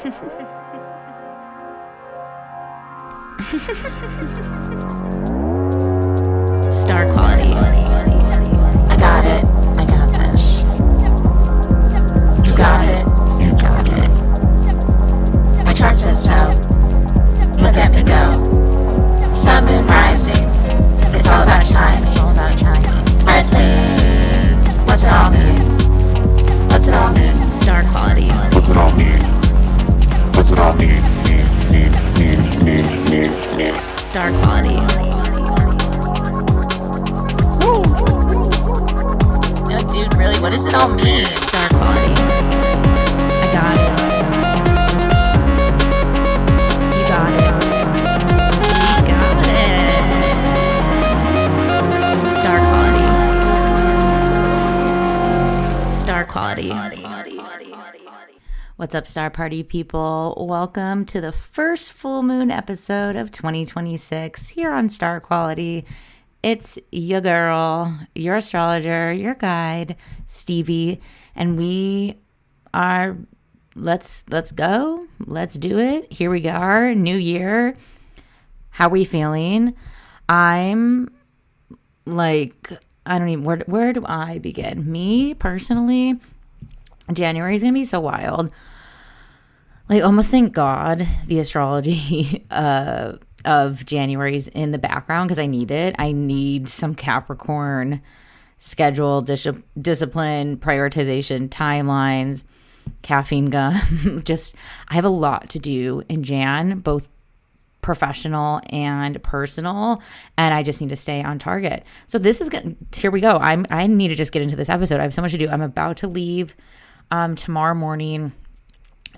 Star quality. I got it. I got this. You got it. You got it. My chart says so. Look at me go. Sun, moon, rising. It's all about timing. It's all about timing. Earthlings. What's it all mean? What's it all mean? Star quality. What's it all mean? What's it all mean? Star quality. Woo. No, dude, really, what does it all mean? Star quality. I got it. You got it. You got it. Star quality. Star quality. What's up, Star Party people? Welcome to the first full moon episode of 2026 here on Star Quality. It's your girl, your astrologer, your guide, Stevie, and we are, let's go. Let's do it. Here we are, new year. How we feeling? I'm like, I don't even, where do I begin? Me, personally, January is going to be so wild. Like, almost thank God the astrology of January's in the background because I need it. I need some Capricorn schedule, discipline, prioritization, timelines, caffeine gum. I have a lot to do in Jan, both professional and personal, and I just need to stay on target. So this is good. Here we go. I need to just get into this episode. I have so much to do. I'm about to leave tomorrow morning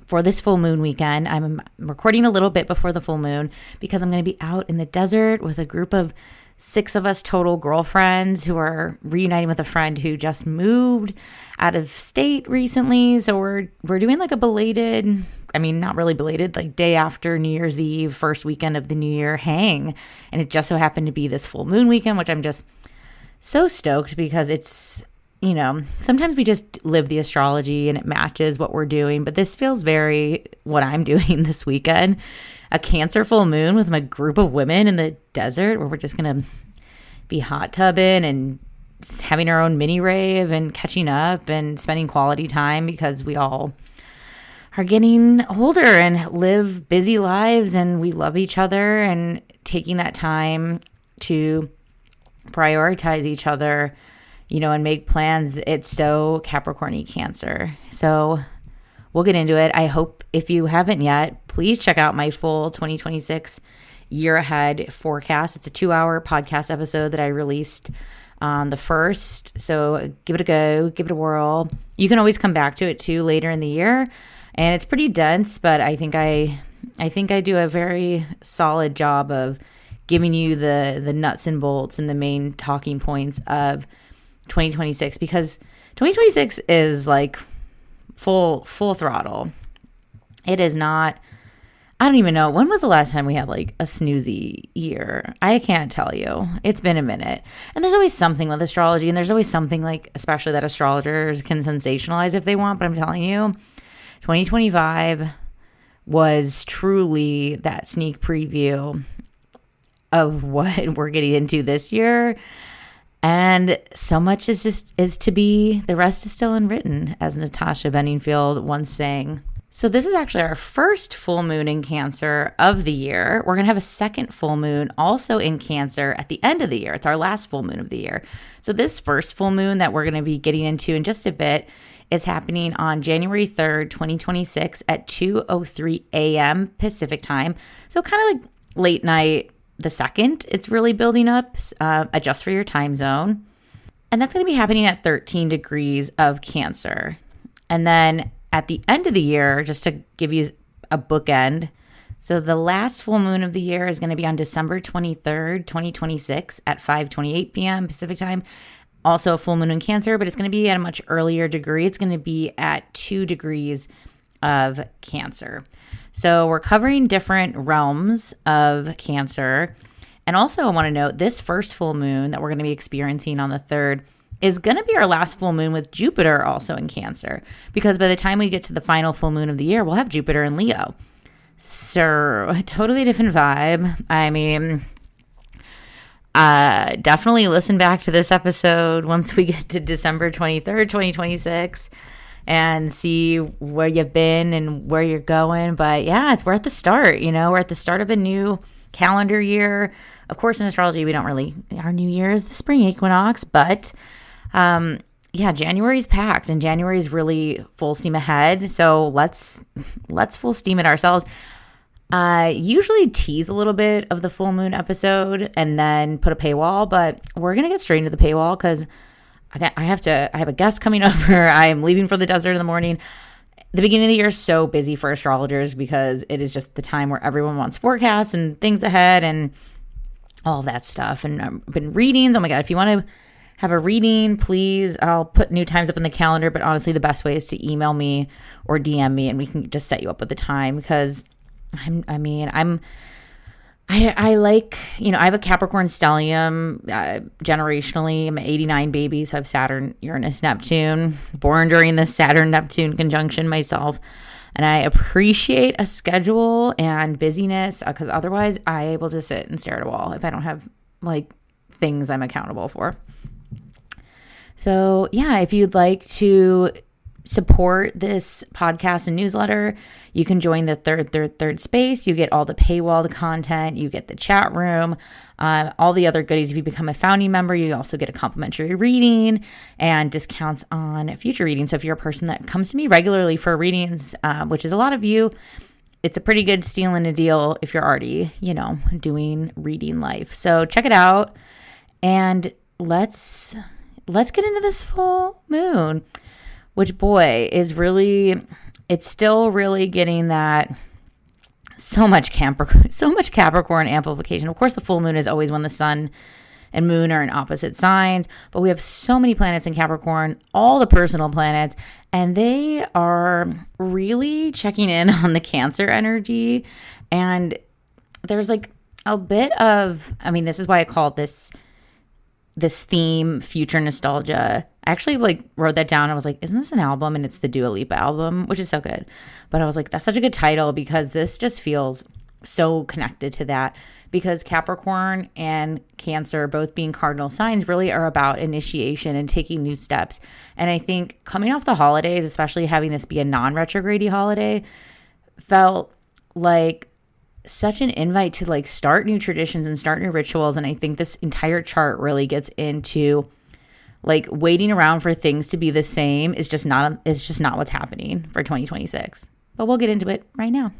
for this full moon weekend. I'm recording a little bit before the full moon because I'm going to be out in the desert with a group of 6 of us total girlfriends who are reuniting with a friend who just moved out of state recently. So we're doing like a belated, I mean, not really belated, like day after New Year's Eve, first weekend of the new year hang. And it just so happened to be this full moon weekend, which I'm just so stoked because it's, you know, sometimes we just live the astrology and it matches what we're doing, but this feels very what I'm doing this weekend. A Cancer full moon with my group of women in the desert where we're just going to be hot tubbing and having our own mini rave and catching up and spending quality time because we all are getting older and live busy lives and we love each other, and taking that time to prioritize each other, you know, and make plans. It's so Capricorn Cancer. So we'll get into it. I hope if you haven't yet, please check out my full 2026 year ahead forecast. It's a 2-hour podcast episode that I released on the 1st. So give it a go, give it a whirl. You can always come back to it too later in the year. And it's pretty dense, but I think I do a very solid job of giving you the nuts and bolts and the main talking points of 2026, because 2026 is like full throttle. It is not, I don't even know, when was the last time we had like a snoozy year? I can't tell you. It's been a minute. And there's always something with astrology, and there's always something like, especially that astrologers can sensationalize if they want, but I'm telling you, 2025 was truly that sneak preview of what we're getting into this year. And so much is to be, the rest is still unwritten, as Natasha Bedingfield once sang. So this is actually our first full moon in Cancer of the year. We're going to have a second full moon also in Cancer at the end of the year. It's our last full moon of the year. So this first full moon that we're going to be getting into in just a bit is happening on January 3rd, 2026 at 2:03 a.m. Pacific time. So kind of like late night, the second it's really building up, adjust for your time zone. And that's going to be happening at 13 degrees of Cancer. And then at the end of the year, just to give you a bookend, so the last full moon of the year is going to be on December 23rd, 2026 at 5:28 p.m. Pacific time. Also a full moon in Cancer, but it's going to be at a much earlier degree. It's going to be at 2 degrees of Cancer. So we're covering different realms of Cancer. And also I want to note this first full moon that we're going to be experiencing on the 3rd is going to be our last full moon with Jupiter also in Cancer, because by the time we get to the final full moon of the year, we'll have Jupiter in Leo. So a totally different vibe. I mean, definitely listen back to this episode once we get to December 23rd, 2026 and see where you've been and where you're going. But yeah, we're at the start, we're at the start of a new calendar year. Of course, in astrology, our new year is the spring equinox, but January's packed and January's really full steam ahead. So let's full steam it ourselves. Usually tease a little bit of the full moon episode and then put a paywall, but we're going to get straight into the paywall because I have a guest coming over. I'm leaving for the desert in the morning. The beginning of the year is so busy for astrologers because it is just the time where everyone wants forecasts and things ahead and all that stuff. And I've been readings. Oh my God. If you want to have a reading, please, I'll put new times up in the calendar, but honestly, the best way is to email me or DM me and we can just set you up with the time because I have a Capricorn stellium generationally. I'm an 89 baby, so I have Saturn, Uranus, Neptune, born during the Saturn-Neptune conjunction myself. And I appreciate a schedule and busyness because otherwise I will just sit and stare at a wall if I don't have things I'm accountable for. So yeah, if you'd like to support this podcast and newsletter, you can join the third space. You get all the paywalled content. You get the chat room, all the other goodies. If you become a founding member, you also get a complimentary reading and discounts on future readings. So if you're a person that comes to me regularly for readings, which is a lot of you, it's a pretty good steal and a deal if you're already, doing reading life. So check it out and let's get into this full moon. Which, boy, it's still really getting that so much Capricorn amplification. Of course, the full moon is always when the sun and moon are in opposite signs, but we have so many planets in Capricorn, all the personal planets, and they are really checking in on the Cancer energy. And there's a bit of, this is why I called this theme future nostalgia. I actually wrote that down. I was like, isn't this an album? And it's the Dua Lipa album, which is so good. But I was like, that's such a good title because this just feels so connected to that, because Capricorn and Cancer, both being cardinal signs, really are about initiation and taking new steps. And I think coming off the holidays, especially having this be a non-retrograde holiday, felt like such an invite to start new traditions and start new rituals. And I think this entire chart really gets into waiting around for things to be the same is just not what's happening for 2026. But we'll get into it right now.